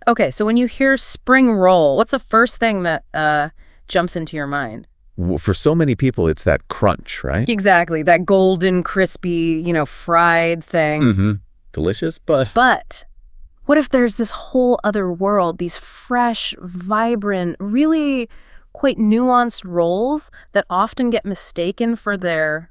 Okay, so when you hear spring roll, what's the first thing that jumps into your mind? For so many people, it's that crunch, right? Exactly, that golden, crispy, fried thing. Mm-hmm. Delicious, but... But what if there's this whole other world, these fresh, vibrant, really quite nuanced rolls that often get mistaken for their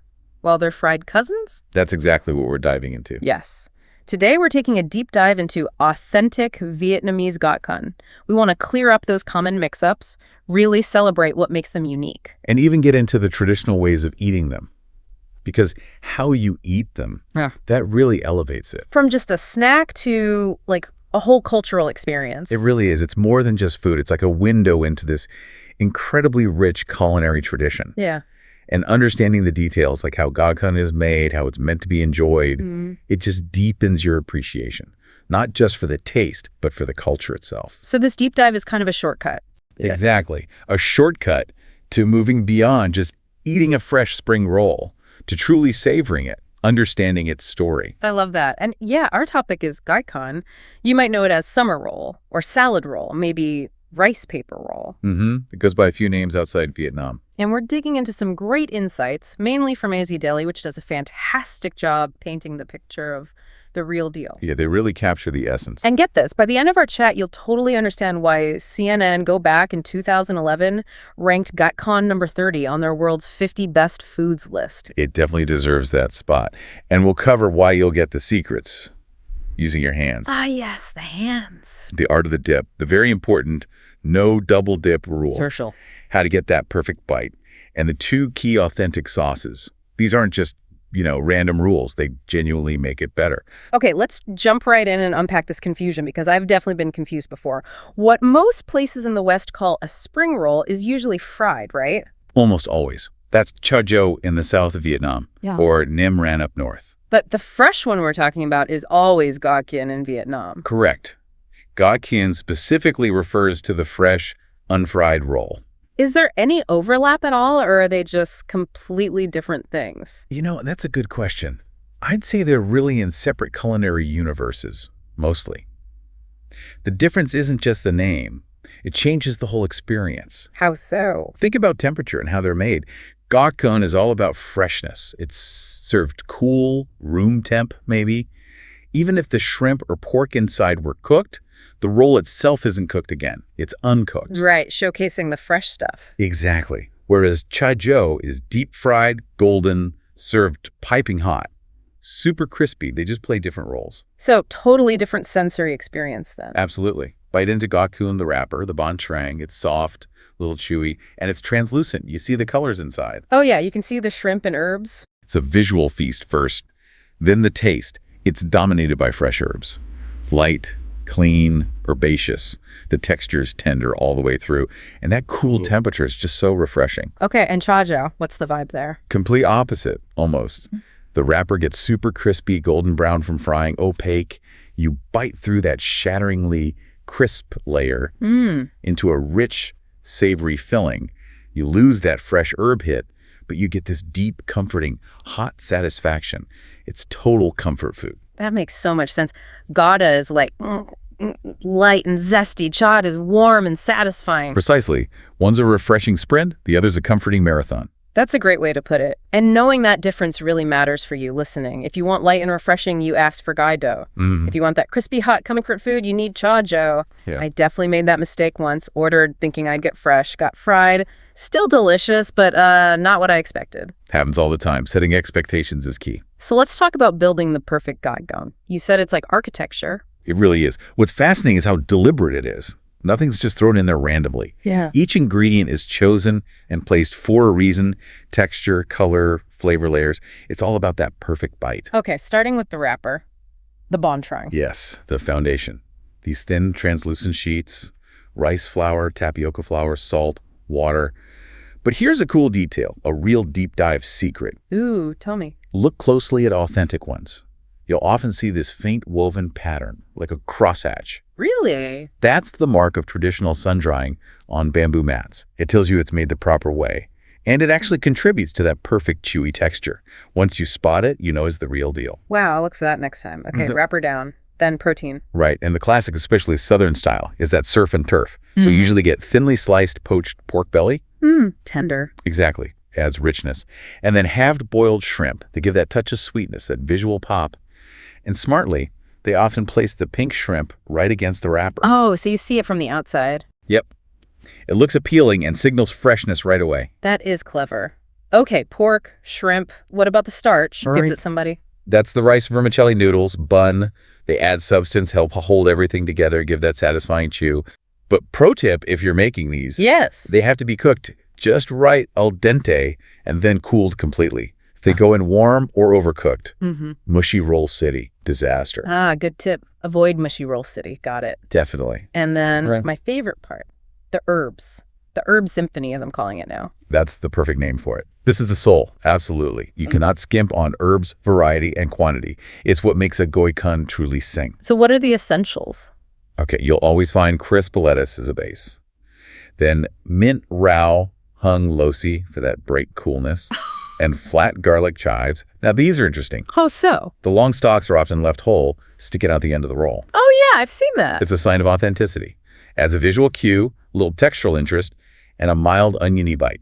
fried cousins? That's exactly what we're diving into. Yes. Today, we're taking a deep dive into authentic Vietnamese gạo cuốn. We want to clear up those common mix-ups, really celebrate what makes them unique. And even get into the traditional ways of eating them. Because how you eat them, that really elevates it. From just a snack to, a whole cultural experience. It really is. It's more than just food. It's like a window into this incredibly rich culinary tradition. Yeah. And understanding the details, like how gạo cuốn is made, how it's meant to be enjoyed, it just deepens your appreciation, not just for the taste, but for the culture itself. So this deep dive is kind of a shortcut. Exactly. A shortcut to moving beyond just eating a fresh spring roll to truly savoring it, understanding its story. I love that. And yeah, our topic is gạo cuốn. You might know it as summer roll or salad roll, maybe rice paper roll. It goes by a few names outside Vietnam. And we're digging into some great insights, mainly from Asiadeli, which does a fantastic job painting the picture of the real deal. Yeah, they really capture the essence. And get this, by the end of our chat, you'll totally understand why CNN, go back in 2011, ranked gạo cuốn number 30 on their world's 50 best foods list. It definitely deserves that spot. And we'll cover why you'll get the secrets using your hands. Ah, yes, the hands. The art of the dip, the very important no double dip rule. Crucial. How to get that perfect bite. And the two key authentic sauces. These aren't just, random rules. They genuinely make it better. Okay, let's jump right in and unpack this confusion because I've definitely been confused before. What most places in the West call a spring roll is usually fried, right? Almost always. That's Cho Cho in the south of Vietnam, or Nim Ran up north. But the fresh one we're talking about is always gạo cuốn in Vietnam. Correct. Gạo cuốn specifically refers to the fresh, unfried roll. Is there any overlap at all, or are they just completely different things? That's a good question. I'd say they're really in separate culinary universes, mostly. The difference isn't just the name. It changes the whole experience. How so? Think about temperature and how they're made. Gạo cuốn is all about freshness. It's served cool, room temp, maybe. Even if the shrimp or pork inside were cooked, the roll itself isn't cooked again. It's uncooked. Right, showcasing the fresh stuff. Exactly. Whereas chai jo is deep-fried, golden, served piping hot. Super crispy. They just play different roles. So totally different sensory experience then. Absolutely. Bite into gạo cuốn, the wrapper, the bánh tráng. It's soft, a little chewy, and it's translucent. You see the colors inside. Oh yeah, you can see the shrimp and herbs. It's a visual feast first, then the taste. It's dominated by fresh herbs. Light, clean, herbaceous. The texture is tender all the way through. And that cool temperature is just so refreshing. Okay, and cha jiao, what's the vibe there? Complete opposite, almost. The wrapper gets super crispy, golden brown from frying, opaque. You bite through that shatteringly crisp layer into a rich, savory filling. You lose that fresh herb hit, but you get this deep, comforting, hot satisfaction. It's total comfort food. That makes so much sense. Gouda is like light and zesty. Chad is warm and satisfying. Precisely. One's a refreshing sprint, the other's a comforting marathon. That's a great way to put it. And knowing that difference really matters for you listening. If you want light and refreshing, you ask for gai do. If you want that crispy, hot comfort food, you need cha jo. Yeah. I definitely made that mistake once. Ordered thinking I'd get fresh, got fried. Still delicious, but not what I expected. Happens all the time. Setting expectations is key. So let's talk about building the perfect gai gong. You said it's like architecture. It really is. What's fascinating is how deliberate it is. Nothing's just thrown in there randomly. Yeah. Each ingredient is chosen and placed for a reason. Texture, color, flavor layers. It's all about that perfect bite. Okay, starting with the wrapper, the bánh tráng. Yes, the foundation. These thin, translucent sheets, rice flour, tapioca flour, salt, water. But here's a cool detail, a real deep dive secret. Ooh, tell me. Look closely at authentic ones. You'll often see this faint woven pattern, like a crosshatch. Really? That's the mark of traditional sun-drying on bamboo mats. It tells you it's made the proper way. And it actually contributes to that perfect chewy texture. Once you spot it, you know it's the real deal. Wow, I'll look for that next time. Okay, wrapper down. then protein. Right, and the classic, especially Southern style, is that surf and turf. So you usually get thinly sliced poached pork belly. Tender. Exactly, adds richness. And then halved boiled shrimp. They give that touch of sweetness, that visual pop. And smartly, they often place the pink shrimp right against the wrapper. Oh, so you see it from the outside. Yep. It looks appealing and signals freshness right away. That is clever. Okay, pork, shrimp. What about the starch? All Gives right. it somebody. That's the rice vermicelli noodles, bun. They add substance, help hold everything together, give that satisfying chew. But pro tip, if you're making these, Yes. they have to be cooked just right al dente and then cooled completely. If they go in warm or overcooked, mushy roll city, disaster. Ah, good tip. Avoid mushy roll city. Got it. Definitely. And then Right. my favorite part, the herbs. The herb symphony, as I'm calling it now. That's the perfect name for it. This is the soul, absolutely. You cannot skimp on herbs, variety, and quantity. It's what makes a goikun truly sing. So what are the essentials? Okay, you'll always find crisp lettuce as a base. Then mint rao hung losi for that bright coolness, and flat garlic chives. Now these are interesting. How so? The long stalks are often left whole, sticking out the end of the roll. Oh yeah, I've seen that. It's a sign of authenticity. Adds a visual cue, a little textural interest, and a mild oniony bite.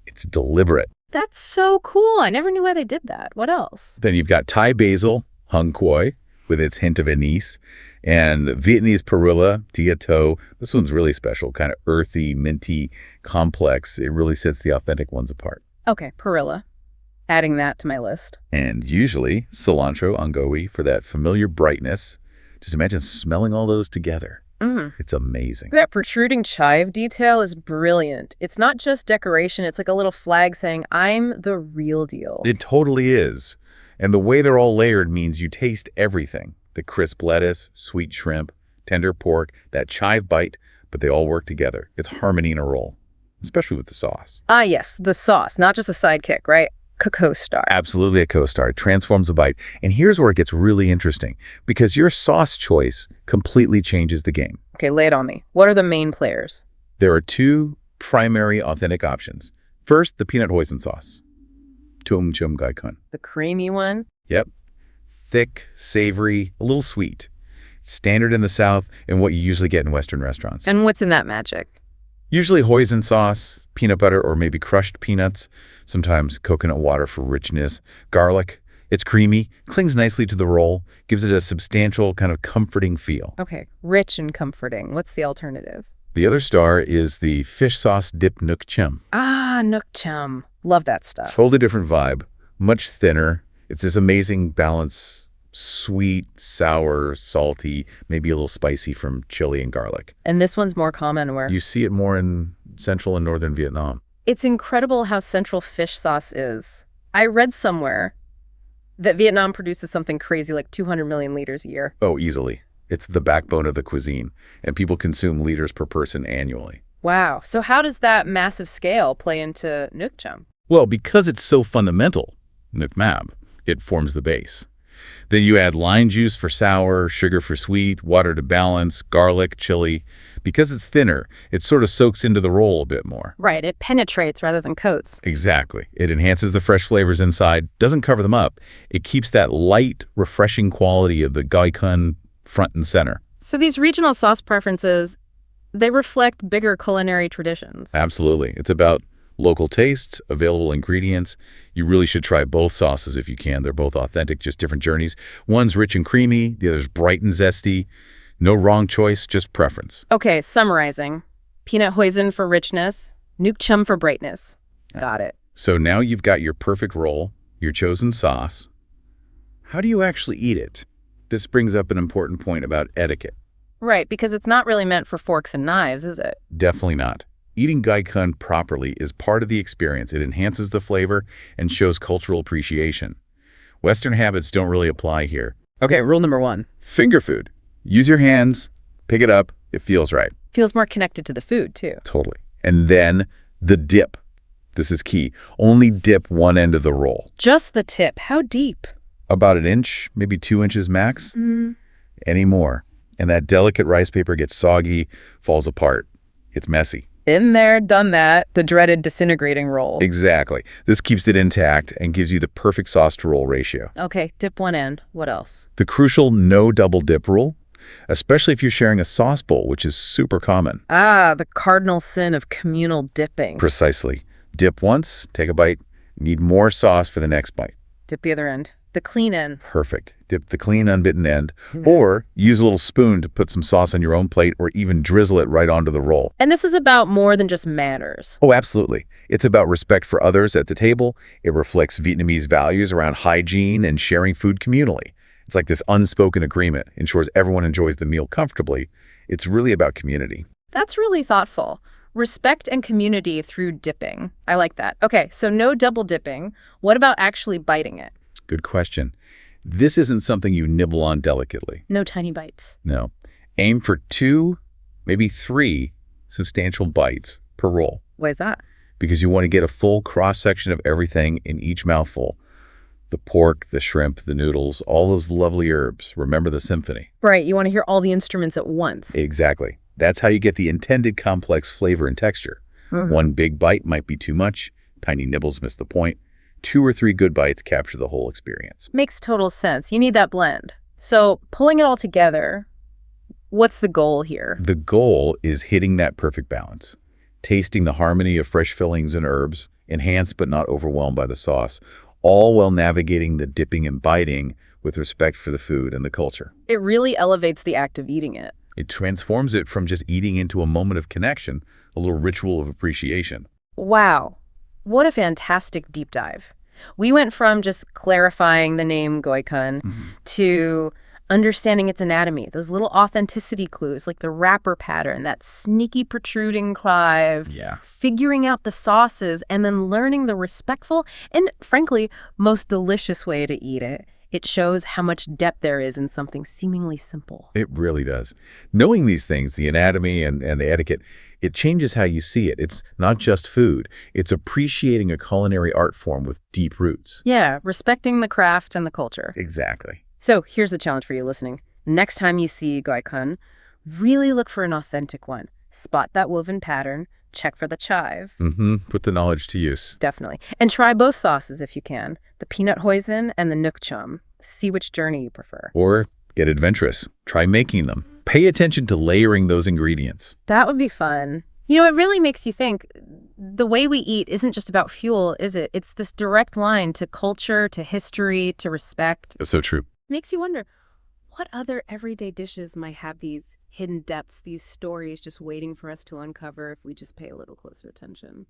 It's deliberate. That's so cool. I never knew why they did that. What else? Then you've got Thai basil, hung quoy, with its hint of anise, and Vietnamese perilla, dia to. This one's really special, kind of earthy, minty, complex. It really sets the authentic ones apart. Okay, perilla. Adding that to my list. And usually cilantro, angowi, for that familiar brightness. Just imagine smelling all those together. It's amazing. That protruding chive detail is brilliant. It's not just decoration. It's like a little flag saying, I'm the real deal. It totally is. And the way they're all layered means you taste everything. The crisp lettuce, sweet shrimp, tender pork, that chive bite, but they all work together. It's harmony in a roll, especially with the sauce. Ah, yes, the sauce, not just a sidekick, right? Co-star. Absolutely a co-star. It transforms the bite. And here's where it gets really interesting, because your sauce choice completely changes the game. Okay, lay it on me. What are the main players? There are two primary authentic options. First, the peanut hoisin sauce. Tum chum gaikun. The creamy one? Yep. Thick, savory, a little sweet. Standard in the South and what you usually get in Western restaurants. And what's in that magic? Usually hoisin sauce, peanut butter, or maybe crushed peanuts, sometimes coconut water for richness, garlic. It's creamy, clings nicely to the roll, gives it a substantial, kind of comforting feel. Okay, rich and comforting. What's the alternative? The other star is the fish sauce dip nook chum. Ah, nook chum. Love that stuff. Totally different vibe, much thinner. It's this amazing balance, sweet, sour, salty, maybe a little spicy from chili and garlic. And this one's more common where? You see it more in central and northern Vietnam. It's incredible how central fish sauce is. I read somewhere that Vietnam produces something crazy like 200 million liters a year. Oh, easily. It's the backbone of the cuisine, and people consume liters per person annually. Wow. So how does that massive scale play into Nuoc Cham? Well, because it's so fundamental, Nuoc Mab, it forms the base. Then you add lime juice for sour, sugar for sweet, water to balance, garlic, chili. Because it's thinner, it sort of soaks into the roll a bit more. Right. It penetrates rather than coats. Exactly. It enhances the fresh flavors inside, doesn't cover them up. It keeps that light, refreshing quality of the gaikun front and center. So these regional sauce preferences, they reflect bigger culinary traditions. Absolutely. It's about local tastes, available ingredients. You really should try both sauces if you can. They're both authentic, just different journeys. One's rich and creamy, the other's bright and zesty. No wrong choice, just preference. Okay, summarizing. Peanut hoisin for richness, Nuoc Cham for brightness. Got it. So now you've got your perfect roll, your chosen sauce. How do you actually eat it? This brings up an important point about etiquette. Right, because it's not really meant for forks and knives, is it? Definitely not. Eating gaikun properly is part of the experience. It enhances the flavor and shows cultural appreciation. Western habits don't really apply here. Okay, rule number 1. Finger food. Use your hands, pick it up, it feels right. Feels more connected to the food, too. Totally. And then the dip. This is key. Only dip one end of the roll. Just the tip. How deep? About an inch, maybe 2 inches max. Any more. And that delicate rice paper gets soggy, falls apart. It's messy. Been there, done that, the dreaded disintegrating roll. Exactly. This keeps it intact and gives you the perfect sauce to roll ratio. Okay, dip one end. What else? The crucial no double dip rule, especially if you're sharing a sauce bowl, which is super common. Ah, the cardinal sin of communal dipping. Precisely. Dip once, take a bite, need more sauce for the next bite. Dip the other end. The clean end. Perfect. Dip the clean, unbitten end, or use a little spoon to put some sauce on your own plate, or even drizzle it right onto the roll. And this is about more than just manners. Oh, absolutely. It's about respect for others at the table. It reflects Vietnamese values around hygiene and sharing food communally. It's like this unspoken agreement, ensures everyone enjoys the meal comfortably. It's really about community. That's really thoughtful. Respect and community through dipping. I like that. Okay, so no double dipping. What about actually biting it? Good question. This isn't something you nibble on delicately. No tiny bites. No. Aim for 2, maybe 3 substantial bites per roll, Why is that? because you want to get a full cross-section of everything in each mouthful. The pork, the shrimp, the noodles, all those lovely herbs. Remember the symphony. Right, you want to hear all the instruments at once. Exactly. That's how you get the intended complex flavor and texture. One big bite might be too much. Tiny nibbles miss the point. 2 or 3 good bites capture the whole experience. Makes total sense. You need that blend. So pulling it all together, what's the goal here? The goal is hitting that perfect balance. Tasting the harmony of fresh fillings and herbs, enhanced but not overwhelmed by the sauce, all while navigating the dipping and biting with respect for the food and the culture. It really elevates the act of eating it. It transforms it from just eating into a moment of connection, a little ritual of appreciation. Wow. What a fantastic deep dive. We went from just clarifying the name goikun to understanding its anatomy, those little authenticity clues like the wrapper pattern, that sneaky protruding clive, Yeah. figuring out the sauces, and then learning the respectful and, frankly, most delicious way to eat it. It shows how much depth there is in something seemingly simple. It really does. Knowing these things, the anatomy and the etiquette, it changes how you see it. It's not just food. It's appreciating a culinary art form with deep roots. Yeah, respecting the craft and the culture. Exactly. So here's the challenge for you listening. Next time you see goikun, really look for an authentic one. Spot that woven pattern, check for the chive. Put the knowledge to use. Definitely. And try both sauces if you can, the peanut hoisin and the nook chum. See which journey you prefer. Or get adventurous. Try making them. Pay attention to layering those ingredients. That would be fun. You know, it really makes you think the way we eat isn't just about fuel, is it? It's this direct line to culture, to history, to respect. So true. Makes you wonder, what other everyday dishes might have these hidden depths, these stories just waiting for us to uncover if we just pay a little closer attention?